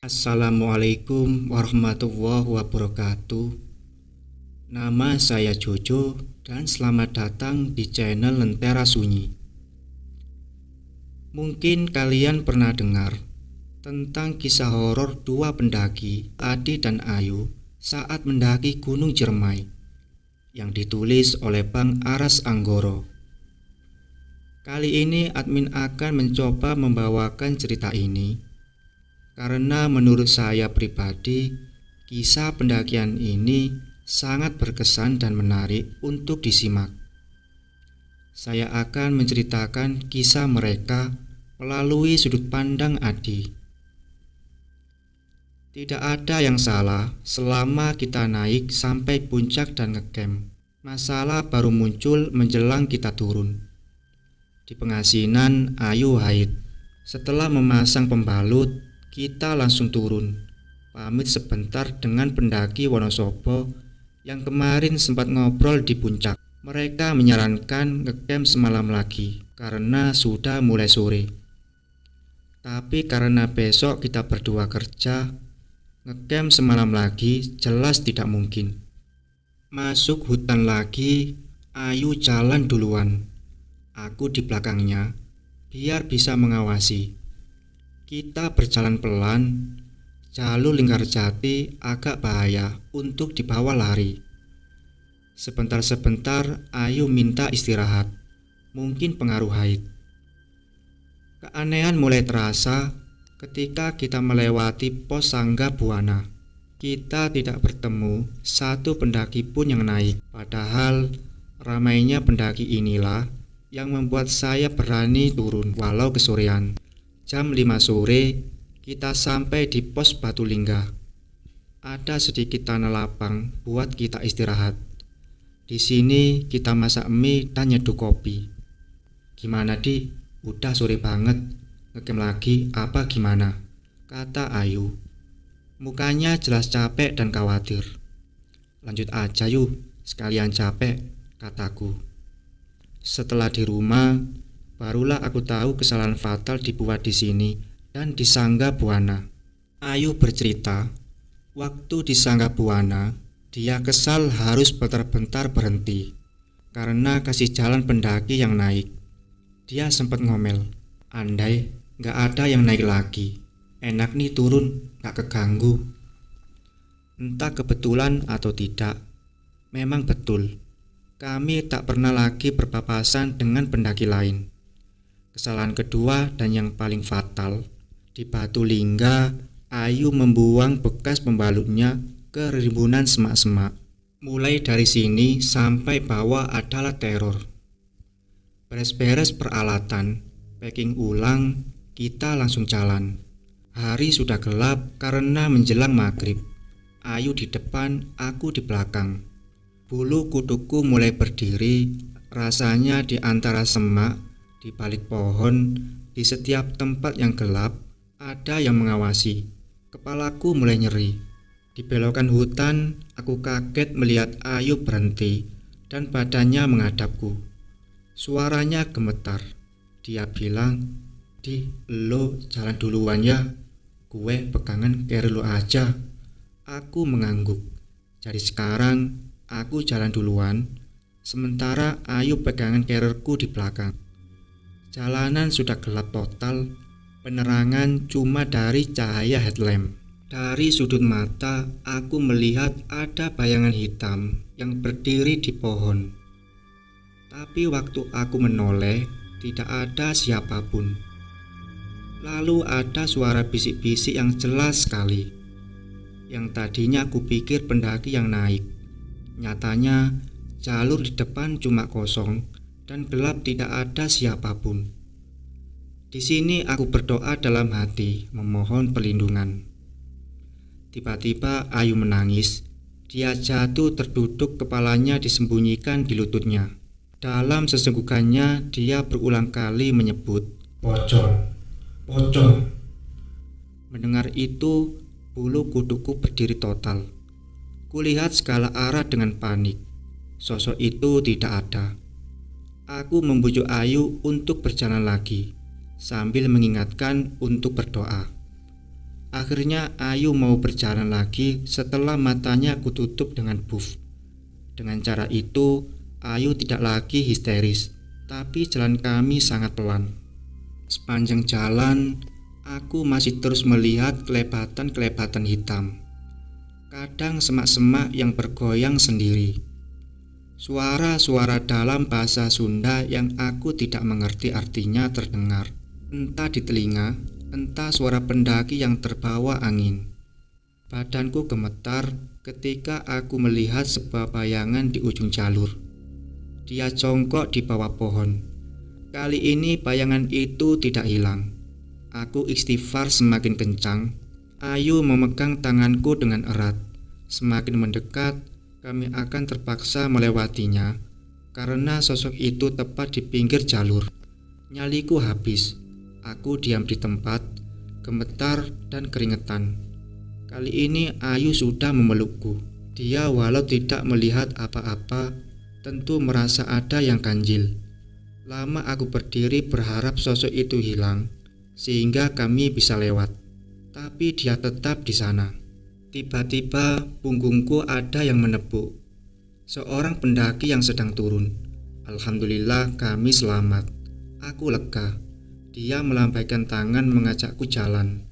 Assalamualaikum warahmatullahi wabarakatuh. Nama saya Jojo dan selamat datang di channel Lentera Sunyi. Mungkin kalian pernah dengar tentang kisah horor dua pendaki, Adi dan Ayu, saat mendaki Gunung Ciremai yang ditulis oleh Bang Aras Anggoro. Kali ini admin akan mencoba membawakan cerita ini karena menurut saya pribadi, kisah pendakian ini sangat berkesan dan menarik untuk disimak. Saya akan menceritakan kisah mereka melalui sudut pandang Adi. Tidak ada yang salah selama kita naik sampai puncak dan ngecamp. Masalah baru muncul menjelang kita turun. Di pengasinan Ayu haid. Setelah memasang pembalut, kita langsung turun, pamit sebentar dengan pendaki Wonosobo yang kemarin sempat ngobrol di puncak. Mereka menyarankan ngecamp semalam lagi karena sudah mulai sore. Tapi karena besok kita berdua kerja, ngecamp semalam lagi jelas tidak mungkin. Masuk hutan lagi, Ayu jalan duluan. Aku di belakangnya, biar bisa mengawasi. Kita berjalan pelan, jalur Linggarjati agak bahaya untuk dibawa lari. Sebentar-sebentar Ayu minta istirahat, mungkin pengaruh haid. Keanehan mulai terasa ketika kita melewati pos Sangga Buana. Kita tidak bertemu satu pendaki pun yang naik, padahal ramainya pendaki inilah yang membuat saya berani turun walau kesorean. Jam 5 sore, kita sampai di pos Batu Lingga. Ada sedikit tanah lapang buat kita istirahat. Di sini kita masak mie dan nyeduh kopi. Gimana Di? Udah sore banget. Ngecamp lagi apa gimana? Kata Ayu. Mukanya jelas capek dan khawatir. Lanjut aja yuk, sekalian capek, kataku. Setelah di rumah, barulah aku tahu kesalahan fatal dibuat di sini dan di Sangga Buana. Ayu bercerita, waktu di Sangga Buana, dia kesal harus bentar-bentar berhenti karena kasih jalan pendaki yang naik. Dia sempat ngomel, andai gak ada yang naik lagi, enak nih turun, gak keganggu. Entah kebetulan atau tidak, memang betul. Kami tak pernah lagi berpapasan dengan pendaki lain. Kesalahan kedua dan yang paling fatal, di Batu Lingga, Ayu membuang bekas pembalutnya ke rimbunan semak-semak. Mulai dari sini sampai bawah adalah teror. Beres-beres peralatan, packing ulang, kita langsung jalan. Hari sudah gelap karena menjelang maghrib. Ayu di depan, aku di belakang. Bulu kuduku mulai berdiri, rasanya di antara semak, di balik pohon, di setiap tempat yang gelap, ada yang mengawasi. Kepalaku mulai nyeri. Di belokan hutan, aku kaget melihat Ayu berhenti dan badannya menghadapku. Suaranya gemetar. Dia bilang, Di, lo jalan duluan ya. Gue pegangan carry lo aja. Aku mengangguk. Jadi sekarang aku jalan duluan, sementara Ayu pegangan carrierku di belakang. Jalanan sudah gelap total, penerangan cuma dari cahaya headlamp. Dari sudut mata, aku melihat ada bayangan hitam yang berdiri di pohon. Tapi waktu aku menoleh, tidak ada siapapun. Lalu ada suara bisik-bisik yang jelas sekali. Yang tadinya aku pikir pendaki yang naik. Nyatanya, jalur di depan cuma kosong dan gelap, tidak ada siapapun. Di sini aku berdoa dalam hati, memohon perlindungan. Tiba-tiba Ayu menangis. Dia jatuh terduduk, kepalanya disembunyikan di lututnya. Dalam sesenggukannya, dia berulang kali menyebut, pocong, pocong. Mendengar itu, bulu kuduku berdiri total. Kulihat segala arah dengan panik. Sosok itu tidak ada. Aku membujuk Ayu untuk berjalan lagi, sambil mengingatkan untuk berdoa. Akhirnya Ayu mau berjalan lagi setelah matanya kututup dengan buff. Dengan cara itu, Ayu tidak lagi histeris, tapi jalan kami sangat pelan. Sepanjang jalan, aku masih terus melihat kelebatan-kelebatan hitam. Kadang semak-semak yang bergoyang sendiri. Suara-suara dalam bahasa Sunda yang aku tidak mengerti artinya terdengar, entah di telinga, entah suara pendaki yang terbawa angin. Badanku gemetar ketika aku melihat sebuah bayangan di ujung jalur. Dia jongkok di bawah pohon. Kali ini bayangan itu tidak hilang. Aku istighfar semakin kencang. Ayu memegang tanganku dengan erat. Semakin mendekat, kami akan terpaksa melewatinya karena sosok itu tepat di pinggir jalur. Nyaliku habis. Aku diam di tempat, gemetar dan keringetan. Kali ini Ayu sudah memelukku. Dia walau tidak melihat apa-apa, tentu merasa ada yang ganjil. Lama aku berdiri berharap sosok itu hilang, sehingga kami bisa lewat. Tapi dia tetap di sana. Tiba-tiba punggungku ada yang menepuk. Seorang pendaki yang sedang turun. Alhamdulillah kami selamat. Aku lega. Dia melambaikan tangan mengajakku jalan.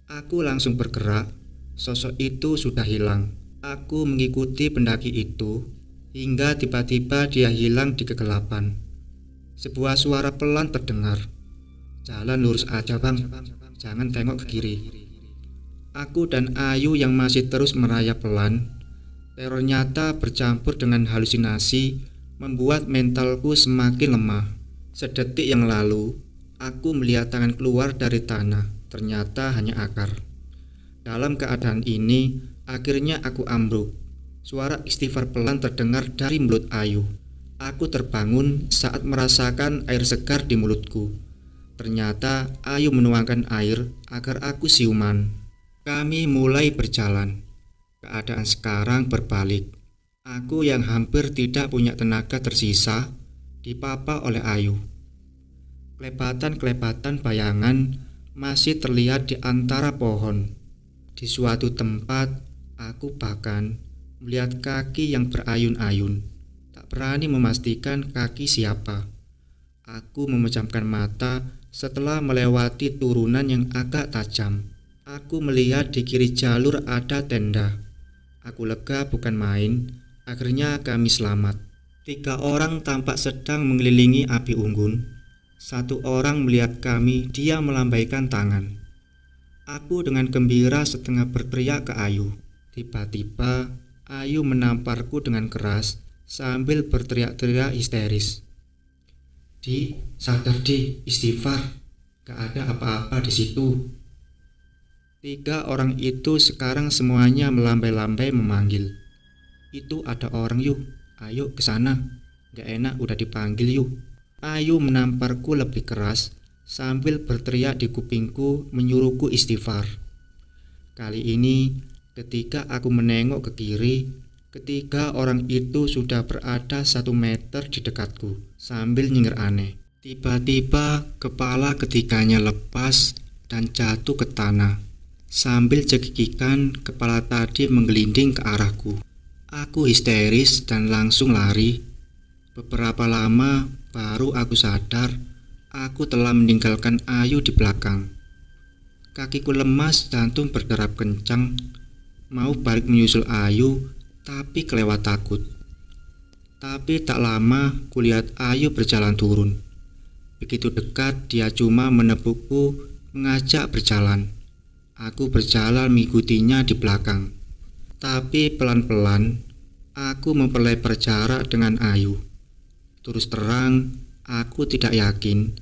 Aku langsung bergerak. Sosok itu sudah hilang. Aku mengikuti pendaki itu hingga tiba-tiba dia hilang di kegelapan. Sebuah suara pelan terdengar. "Jalan lurus aja bang, jangan tengok ke kiri." Aku dan Ayu yang masih terus merayap pelan. Teror nyata bercampur dengan halusinasi membuat mentalku semakin lemah. Sedetik yang lalu, aku melihat tangan keluar dari tanah, ternyata hanya akar. Dalam keadaan ini, akhirnya aku ambruk. Suara istighfar pelan terdengar dari mulut Ayu. Aku terbangun saat merasakan air segar di mulutku. Ternyata Ayu menuangkan air agar aku siuman. Kami mulai berjalan. Keadaan sekarang berbalik. Aku yang hampir tidak punya tenaga tersisa dipapa oleh Ayu. Kelebatan-kelebatan bayangan masih terlihat di antara pohon. Di suatu tempat, aku bahkan melihat kaki yang berayun-ayun. Tak berani memastikan kaki siapa. Aku memejamkan mata setelah melewati turunan yang agak tajam. Aku melihat di kiri jalur ada tenda. Aku lega bukan main. Akhirnya kami selamat. 3 orang tampak sedang mengelilingi api unggun. 1 orang melihat kami, dia melambaikan tangan. Aku dengan gembira setengah berteriak ke Ayu. Tiba-tiba Ayu menamparku dengan keras sambil berteriak-teriak histeris. "Di, sadar di, istighfar. Gak ada apa-apa di situ." 3 orang itu sekarang semuanya melambai-lambai memanggil. "Itu ada orang yuk, ayo ke sana. Gak enak udah dipanggil yuk." Ayu menamparku lebih keras sambil berteriak di kupingku menyuruhku istighfar. Kali ini ketika aku menengok ke kiri, 3 orang itu sudah berada 1 meter di dekatku sambil nyengir aneh. Tiba-tiba kepala ketiganya lepas dan jatuh ke tanah. Sambil cekikikan, kepala tadi menggelinding ke arahku. Aku histeris dan langsung lari. Beberapa lama baru aku sadar aku telah meninggalkan Ayu di belakang. Kakiku lemas, jantung berderap kencang. Mau balik menyusul Ayu, tapi kelewat takut. Tapi tak lama kulihat Ayu berjalan turun. Begitu dekat, dia cuma menepukku, mengajak berjalan. Aku berjalan mengikutinya di belakang. Tapi pelan-pelan aku memperlebar jarak dengan Ayu. Terus terang, aku tidak yakin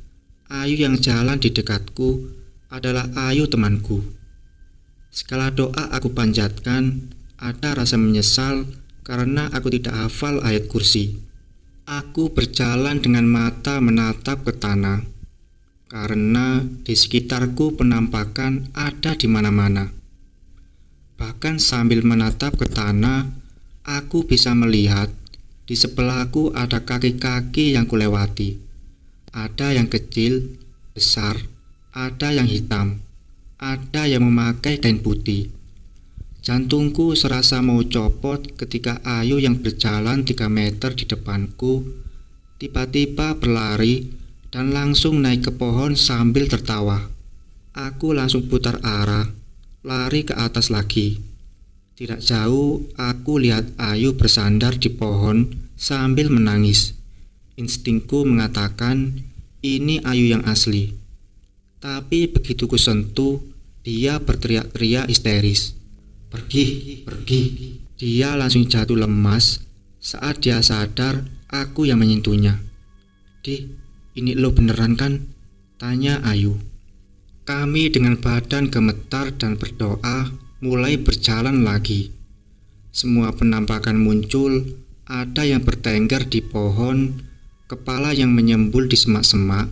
Ayu yang jalan di dekatku adalah Ayu temanku. Segala doa aku panjatkan, ada rasa menyesal karena aku tidak hafal ayat kursi. Aku berjalan dengan mata menatap ke tanah, karena di sekitarku penampakan ada di mana-mana. Bahkan sambil menatap ke tanah, aku bisa melihat di sebelahku ada kaki-kaki yang kulewati. Ada yang kecil, besar, ada yang hitam. ada yang memakai kain putih. Jantungku serasa mau copot ketika Ayu yang berjalan 3 meter di depanku tiba-tiba berlari dan langsung naik ke pohon sambil tertawa. Aku langsung putar arah, lari ke atas lagi. Tidak jauh aku lihat Ayu bersandar di pohon sambil menangis. Instingku mengatakan ini Ayu yang asli. Tapi begitu kusentuh, dia berteriak-teriak histeris. Pergi, pergi. Dia langsung jatuh lemas. Saat dia sadar, aku yang menyentuhnya. Di, ini lo beneran kan? Tanya Ayu. Kami dengan badan gemetar dan berdoa mulai berjalan lagi. Semua penampakan muncul, ada yang bertengger di pohon, kepala yang menyembul di semak-semak,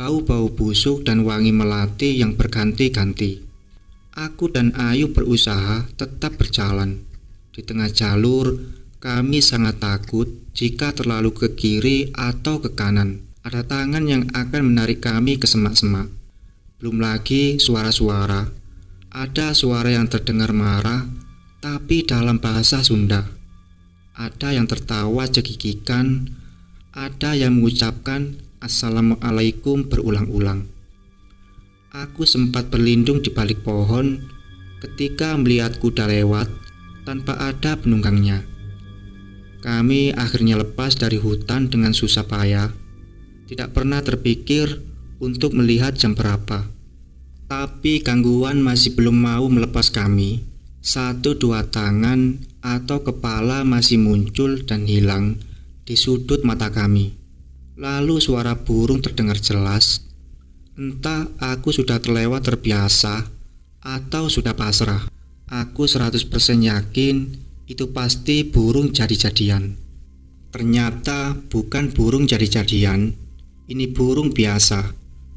bau-bau busuk dan wangi melati yang berganti-ganti. Aku dan Ayu berusaha tetap berjalan. Di tengah jalur, kami sangat takut jika terlalu ke kiri atau ke kanan. Ada tangan yang akan menarik kami ke semak-semak. Belum lagi suara-suara. Ada suara yang terdengar marah, tapi dalam bahasa Sunda. Ada yang tertawa cekikikan, ada yang mengucapkan Assalamualaikum berulang-ulang. Aku sempat berlindung di balik pohon ketika melihat kuda lewat tanpa ada penunggangnya. Kami akhirnya lepas dari hutan dengan susah payah. Tidak pernah terpikir untuk melihat jam berapa. Tapi gangguan masih belum mau melepas kami. 1-2 tangan atau kepala masih muncul dan hilang di sudut mata kami. Lalu suara burung terdengar jelas. Entah aku sudah terlewat terbiasa atau sudah pasrah. Aku 100% yakin itu pasti burung jadi-jadian. Ternyata bukan burung jadi-jadian. Ini burung biasa.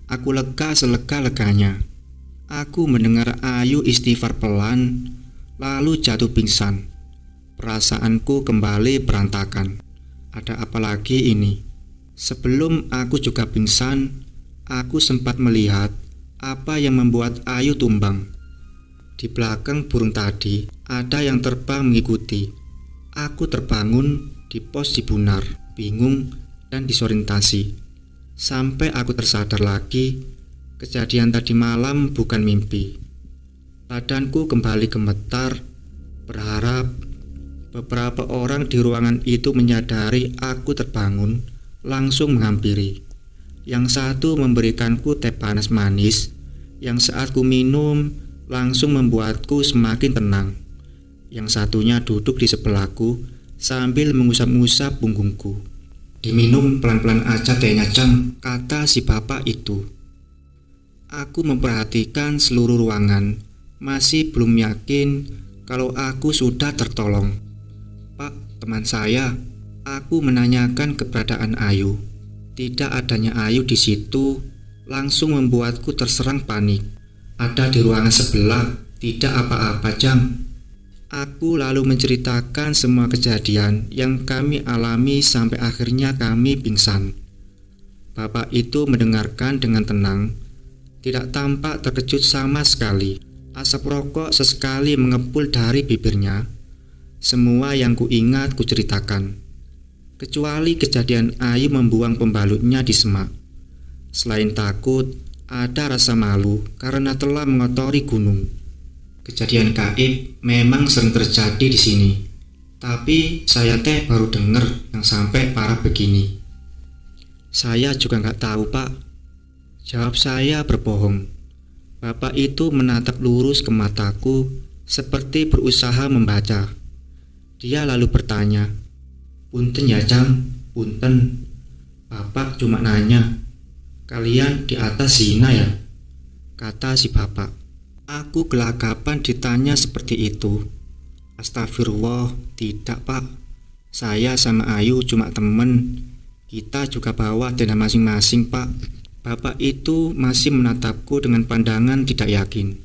Aku lega selega-leganya. Aku mendengar Ayu istighfar pelan, lalu jatuh pingsan. Perasaanku kembali berantakan. Ada apa lagi ini? Sebelum aku juga pingsan, aku sempat melihat apa yang membuat Ayu tumbang. Di belakang burung tadi ada yang terbang mengikuti. Aku terbangun di pos Cibunar, bingung dan disorientasi. Sampai aku tersadar lagi, kejadian tadi malam bukan mimpi. Badanku kembali gemetar, berharap beberapa orang di ruangan itu menyadari aku terbangun, langsung menghampiri. Yang satu memberikanku teh panas manis, yang saat ku minum langsung membuatku semakin tenang. Yang satunya duduk di sebelahku sambil mengusap-ngusap punggungku. Diminum pelan-pelan aja tehnya, Cang, kata si bapak itu. Aku memperhatikan seluruh ruangan, masih belum yakin kalau aku sudah tertolong. Pak, teman saya, aku menanyakan keberadaan Ayu. Tidak adanya Ayu di situ langsung membuatku terserang panik. Ada di ruangan sebelah, tidak apa-apa, Jang. Aku lalu menceritakan semua kejadian yang kami alami sampai akhirnya kami pingsan. Bapak itu mendengarkan dengan tenang, tidak tampak terkejut sama sekali. Asap rokok sesekali mengepul dari bibirnya. Semua yang kuingat kuceritakan, kecuali kejadian Ayu membuang pembalutnya di semak. Selain takut, ada rasa malu karena telah mengotori gunung. Kejadian gaib memang sering terjadi di sini, tapi saya baru dengar yang sampai parah begini. Saya juga nggak tahu, Pak. Jawab saya berbohong. Bapak itu menatap lurus ke mataku seperti berusaha membaca. Dia lalu bertanya, "Punten ya, Cang, punten. Bapak cuma nanya, kalian di atas zina ya?" Kata si bapak. Aku gelagapan ditanya seperti itu. Astagfirullah, tidak, Pak. Saya sama Ayu cuma temen. Kita juga bawa tenda masing-masing, Pak. Bapak itu masih menatapku dengan pandangan tidak yakin.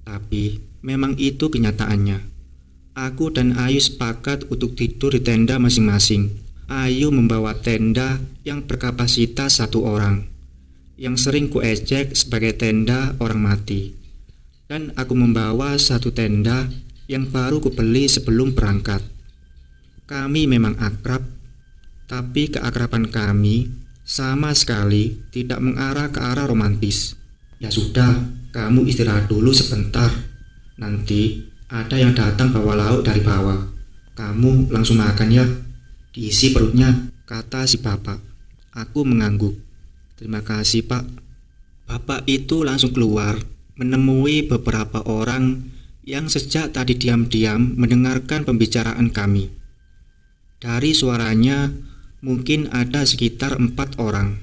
Tapi memang itu kenyataannya. Aku dan Ayu sepakat untuk tidur di tenda masing-masing. Ayu membawa tenda yang berkapasitas 1 orang, yang sering kuejek sebagai tenda orang mati. dan aku membawa satu tenda yang baru kubeli sebelum berangkat. Kami memang akrab, tapi keakraban kami sama sekali tidak mengarah ke arah romantis. Ya sudah, kamu istirahat dulu sebentar. Nanti ada yang datang bawa lauk dari bawah. Kamu langsung makan ya, diisi perutnya, kata si bapak. Aku mengangguk. Terima kasih pak. Bapak itu langsung keluar, menemui beberapa orang yang sejak tadi diam-diam mendengarkan pembicaraan kami. Dari suaranya mungkin ada sekitar 4 orang.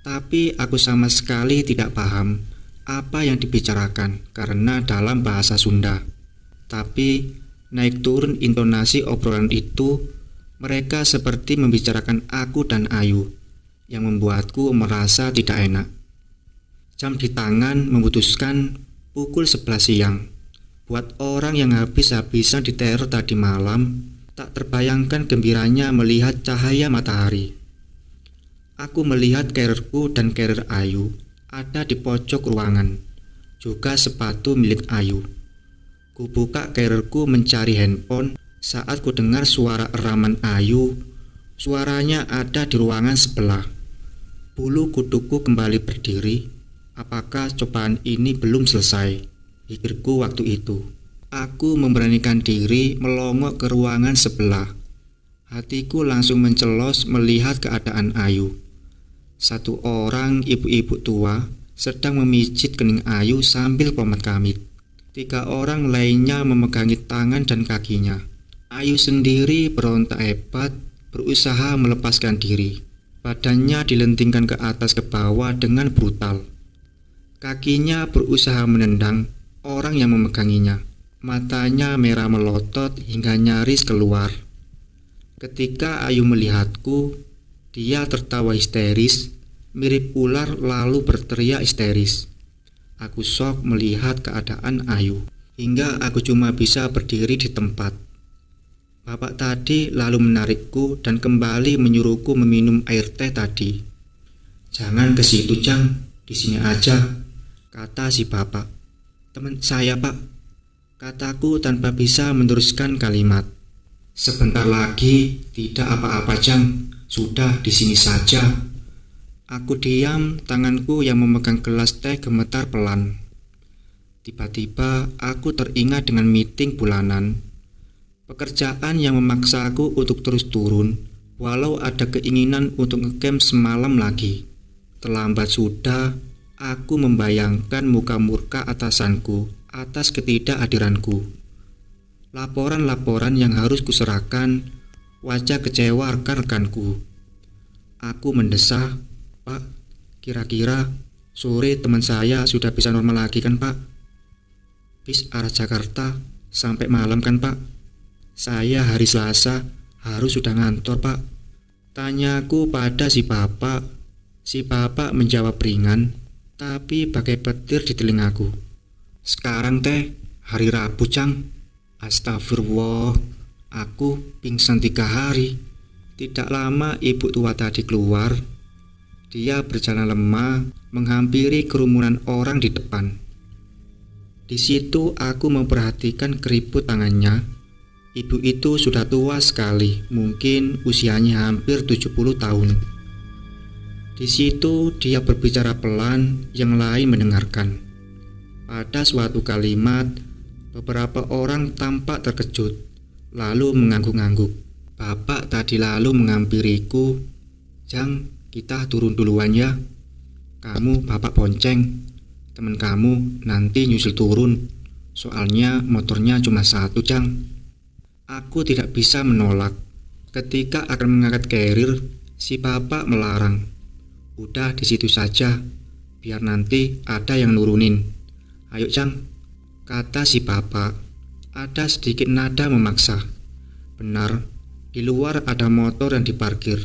Tapi aku sama sekali tidak paham apa yang dibicarakan karena dalam bahasa Sunda. Tapi naik turun intonasi obrolan itu, mereka seperti membicarakan aku dan Ayu, yang membuatku merasa tidak enak. Jam di tangan memutuskan pukul 11 siang. Buat orang yang habis-habisan diteror tadi malam, tak terbayangkan gembiranya melihat cahaya matahari. Aku melihat carrierku dan carrier Ayu ada di pojok ruangan, juga sepatu milik Ayu. Ku buka carrierku mencari handphone saat ku dengar suara eraman Ayu. Suaranya ada di ruangan sebelah. Bulu kuduku kembali berdiri. Apakah cobaan ini belum selesai? Pikirku waktu itu. Aku memberanikan diri melongok ke ruangan sebelah. Hatiku langsung mencelos melihat keadaan Ayu. Satu orang ibu-ibu tua sedang memijit kening Ayu sambil komat-kamit. 3 orang lainnya memegangi tangan dan kakinya. Ayu sendiri berontak hebat, berusaha melepaskan diri. Badannya dilentingkan ke atas ke bawah dengan brutal. Kakinya berusaha menendang orang yang memeganginya. Matanya merah melotot hingga nyaris keluar. Ketika Ayu melihatku, dia tertawa histeris, mirip ular lalu berteriak histeris. Aku shock melihat keadaan Ayu, hingga aku cuma bisa berdiri di tempat. Bapak tadi lalu menarikku dan kembali menyuruhku meminum air teh tadi. Jangan ke situ, Jang, di sini aja, kata si bapak. Teman saya, Pak, kataku tanpa bisa meneruskan kalimat. Sebentar lagi, tidak apa-apa, Jang. Sudah di sini saja. Aku diam, tanganku yang memegang gelas teh gemetar pelan. Tiba-tiba aku teringat dengan meeting bulanan. Pekerjaan yang memaksaku untuk terus turun, walau ada keinginan untuk ngecamp semalam lagi. Terlambat sudah, aku membayangkan muka murka atasanku atas ketidakhadiranku. Laporan-laporan yang harus kuserahkan, wajah kecewa rekan-rekanku. Aku mendesah, Pak, kira-kira sore teman saya sudah bisa normal lagi kan, Pak? Bis arah Jakarta sampai malam kan, Pak? Saya hari Selasa harus sudah ngantor, Pak. Tanyaku pada si bapak. Si bapak menjawab ringan, tapi bagai petir di telingaku. Sekarang teh hari Rabu, Cang. Astagfirullah, aku pingsan 3 hari. Tidak lama ibu tua tadi keluar. Dia berjalan lemah menghampiri kerumunan orang di depan. Di situ aku memperhatikan keriput tangannya. Ibu itu sudah tua sekali, mungkin usianya hampir 70 tahun. Di situ dia berbicara pelan, yang lain mendengarkan. Pada suatu kalimat, beberapa orang tampak terkejut, lalu mengangguk-angguk. Bapak tadi lalu menghampiriku. Jang, kita turun duluan ya. Kamu bapak bonceng. Teman kamu nanti nyusul turun. Soalnya motornya cuma 1, Jang. Aku tidak bisa menolak. Ketika akan mengangkat carrier, si bapak melarang. Udah di situ saja, biar nanti ada yang nurunin. Ayo, Cang, kata si bapak. Ada sedikit nada memaksa. Benar, di luar ada motor yang diparkir.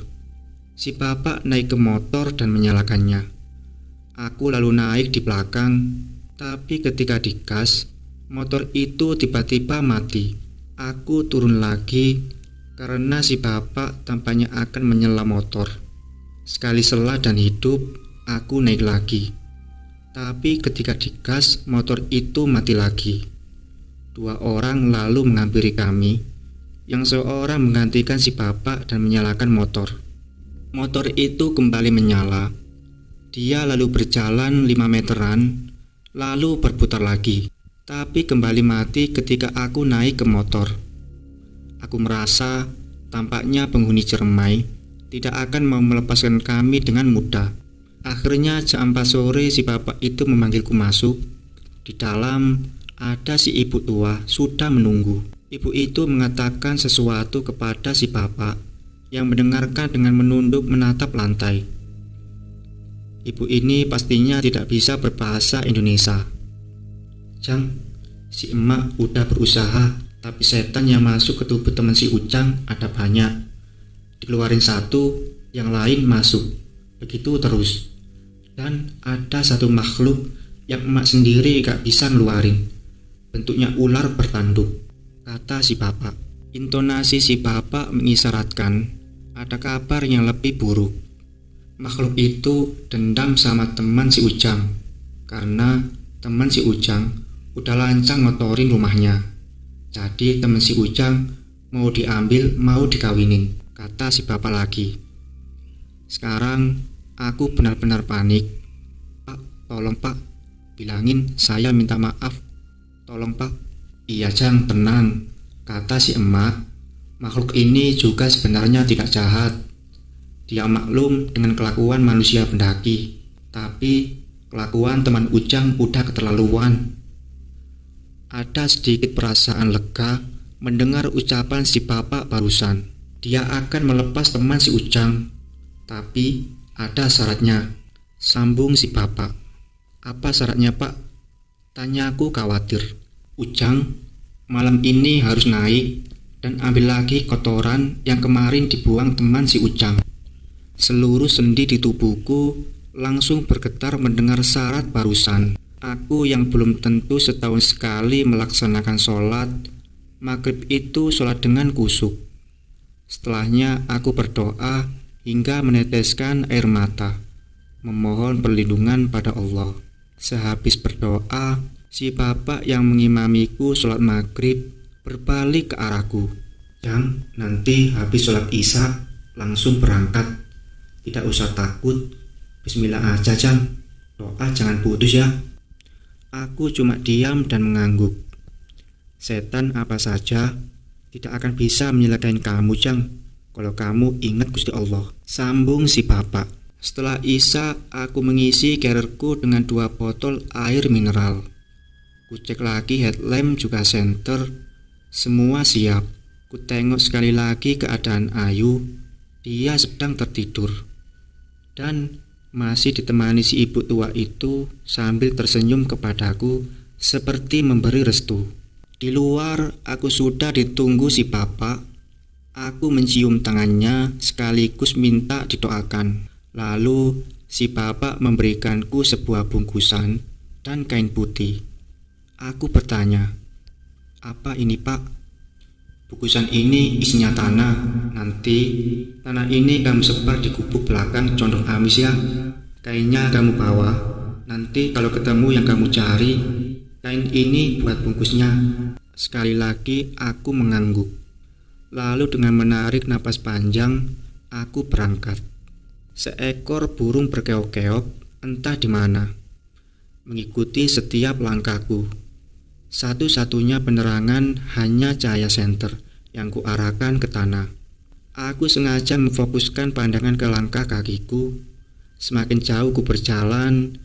Si bapak naik ke motor dan menyalakannya. Aku lalu naik di belakang, tapi ketika digas, motor itu tiba-tiba mati. Aku turun lagi karena si bapak tampaknya akan menyela motor. Sekali sela dan hidup, aku naik lagi. Tapi ketika digas, motor itu mati lagi. 2 orang lalu menghampiri kami, yang seorang menggantikan si bapak dan menyalakan motor. Motor itu kembali menyala. Dia lalu berjalan 5 meteran, lalu berputar lagi, tapi kembali mati ketika aku naik ke motor. Aku merasa tampaknya penghuni Ciremai tidak akan mau melepaskan kami dengan mudah. Akhirnya jam 4 sore si bapak itu memanggilku masuk. Di dalam ada si ibu tua sudah menunggu. Ibu itu mengatakan sesuatu kepada si bapak yang mendengarkan dengan menunduk menatap lantai. Ibu ini pastinya tidak bisa berbahasa Indonesia. Jang, si emak udah berusaha, tapi setan yang masuk ke tubuh teman si Ujang ada banyak. Dikeluarin satu, yang lain masuk. Begitu terus. Dan ada satu makhluk yang emak sendiri gak bisa ngeluarin. Bentuknya ular bertanduk, kata si bapak. Intonasi si bapak mengisyaratkan ada kabar yang lebih buruk. Makhluk itu dendam sama teman si Ujang, karena teman si Ujang udah lancang ngotorin rumahnya. Jadi teman si Ujang mau diambil, mau dikawinin, kata si bapak lagi. Sekarang aku benar-benar panik. Pak, tolong pak, bilangin saya minta maaf. Tolong pak. Iya Jang, tenang, kata si emak. Makhluk ini juga sebenarnya tidak jahat. Dia maklum dengan kelakuan manusia pendaki, tapi kelakuan teman Ujang udah keterlaluan. Ada sedikit perasaan lega mendengar ucapan si bapak barusan. Dia akan melepas teman si Ujang, tapi ada syaratnya, sambung si bapak. Apa syaratnya pak? Tanyaku khawatir. Ujang, malam ini harus naik dan ambil lagi kotoran yang kemarin dibuang teman si Ujang. Seluruh sendi di tubuhku langsung bergetar mendengar syarat barusan. Aku yang belum tentu setahun sekali melaksanakan sholat maghrib itu sholat dengan khusyuk. Setelahnya aku berdoa hingga meneteskan air mata, memohon perlindungan pada Allah. Sehabis berdoa, si bapak yang mengimamiku sholat maghrib berbalik ke arahku. Jang, nanti habis sholat isya langsung berangkat. Tidak usah takut, bismillah aja Jang, doa jangan putus ya. Aku cuma diam dan mengangguk. Setan apa saja tidak akan bisa menyelakain kamu Jang, kalau kamu ingat Gusti Allah, sambung si bapak. Setelah isya, aku mengisi carrierku dengan 2 botol air mineral. Kucek lagi headlamp juga senter, semua siap. Ku tengok sekali lagi keadaan Ayu, dia sedang tertidur dan masih ditemani si ibu tua itu sambil tersenyum kepadaku seperti memberi restu. Di luar aku sudah ditunggu si bapak. Aku mencium tangannya sekaligus minta didoakan. Lalu si bapak memberikanku sebuah bungkusan dan kain putih. Aku bertanya, apa ini pak? Bungkusan ini isinya tanah. Nanti tanah ini kamu sebar di gubuk belakang Condong Amis ya. Kainnya kamu bawa. Nanti kalau ketemu yang kamu cari, kain ini buat bungkusnya. Sekali lagi aku mengangguk. Lalu dengan menarik napas panjang, aku berangkat. Seekor burung berkeok-keok entah di mana, mengikuti setiap langkahku. Satu-satunya penerangan hanya cahaya senter yang kuarahkan ke tanah. Aku sengaja memfokuskan pandangan ke langkah kakiku. Semakin jauh ku berjalan,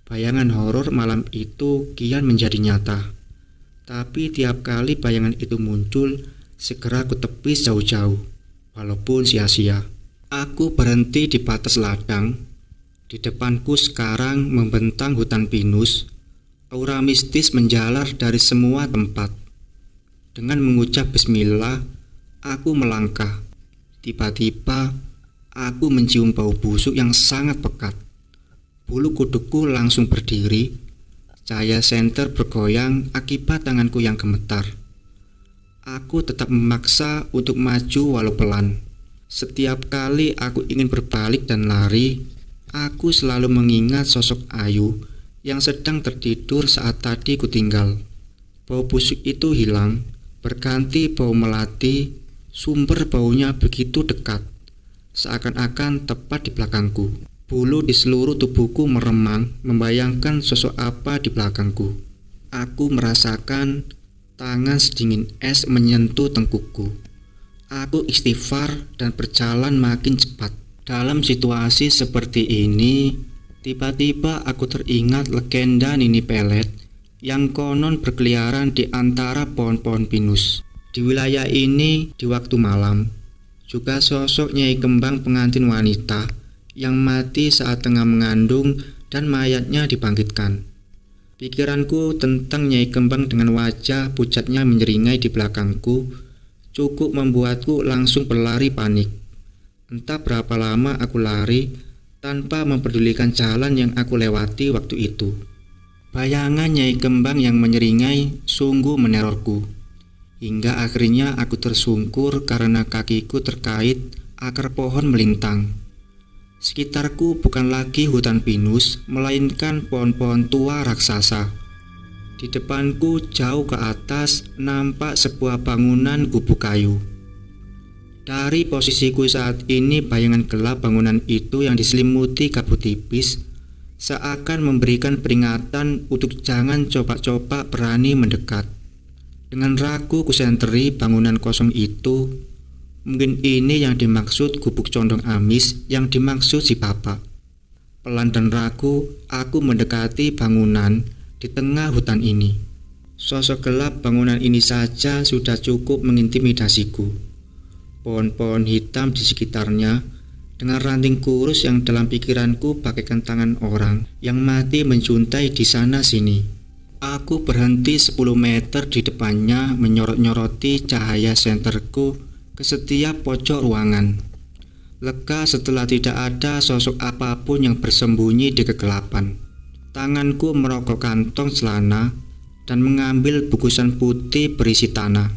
bayangan horor malam itu kian menjadi nyata. Tapi tiap kali bayangan itu muncul, segera ku tepis jauh-jauh, walaupun sia-sia. Aku berhenti di batas ladang. Di depanku sekarang membentang hutan pinus. Aura mistis menjalar dari semua tempat. Dengan mengucap bismillah, aku melangkah. Tiba-tiba, aku mencium bau busuk yang sangat pekat. Bulu kudukku langsung berdiri. Cahaya senter bergoyang akibat tanganku yang gemetar. Aku tetap memaksa untuk maju walau pelan. Setiap kali aku ingin berbalik dan lari, aku selalu mengingat sosok Ayu yang sedang tertidur saat tadi kutinggal. Bau busuk itu hilang, berganti bau melati. Sumber baunya begitu dekat, seakan-akan tepat di belakangku. Bulu di seluruh tubuhku meremang, membayangkan sosok apa di belakangku. Aku merasakan tangan sedingin es menyentuh tengkukku. Aku istighfar dan berjalan makin cepat. Dalam situasi seperti ini, tiba-tiba aku teringat legenda Nini Pelet yang konon berkeliaran di antara pohon-pohon pinus. Di wilayah ini, di waktu malam, juga sosok Nyai Kembang pengantin wanita yang mati saat tengah mengandung dan mayatnya dibangkitkan. Pikiranku tentang Nyai Kembang dengan wajah pucatnya menyeringai di belakangku cukup membuatku langsung berlari panik. Entah berapa lama aku lari tanpa mempedulikan jalan yang aku lewati waktu itu. Bayangan Nyai Kembang yang menyeringai sungguh menerorku. Hingga akhirnya aku tersungkur karena kakiku terkait akar pohon melintang. Sekitarku bukan lagi hutan pinus, melainkan pohon-pohon tua raksasa. Di depanku jauh ke atas nampak sebuah bangunan gubuk kayu. Dari posisiku saat ini, bayangan gelap bangunan itu yang diselimuti kabut tipis seakan memberikan peringatan untuk jangan coba-coba berani mendekat. Dengan ragu kusenteri bangunan kosong itu. Mungkin ini yang dimaksud gubuk condong amis yang dimaksud si Bapak. Pelan dan ragu aku mendekati bangunan di tengah hutan ini. Sosok gelap bangunan ini saja sudah cukup mengintimidasiku. Pohon-pohon hitam di sekitarnya dengan ranting kurus yang dalam pikiranku bagaikan tangan orang yang mati menjuntai di sana sini. Aku berhenti 10 meter di depannya menyorot-nyoroti cahaya senterku ke setiap pojok ruangan. Lega setelah tidak ada sosok apapun yang bersembunyi di kegelapan. Tanganku merokok kantong celana dan mengambil bungkusan putih berisi tanah.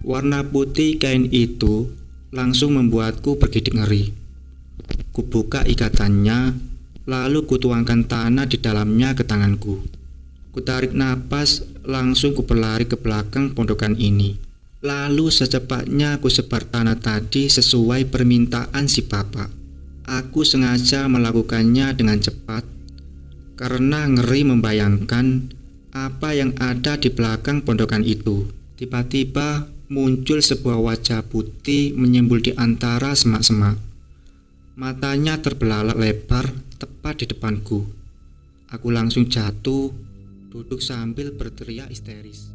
Warna putih kain itu langsung membuatku bergidik ngeri. Kubuka ikatannya, lalu kutuangkan tanah di dalamnya ke tanganku. Kutarik napas, langsung kuberlari ke belakang pondokan ini. Lalu secepatnya ku sebar tanah tadi sesuai permintaan si Bapak. Aku sengaja melakukannya dengan cepat karena ngeri membayangkan apa yang ada di belakang pondokan itu. Tiba-tiba muncul sebuah wajah putih menyembul di antara semak-semak. Matanya terbelalak lebar tepat di depanku. Aku langsung jatuh, duduk sambil berteriak histeris.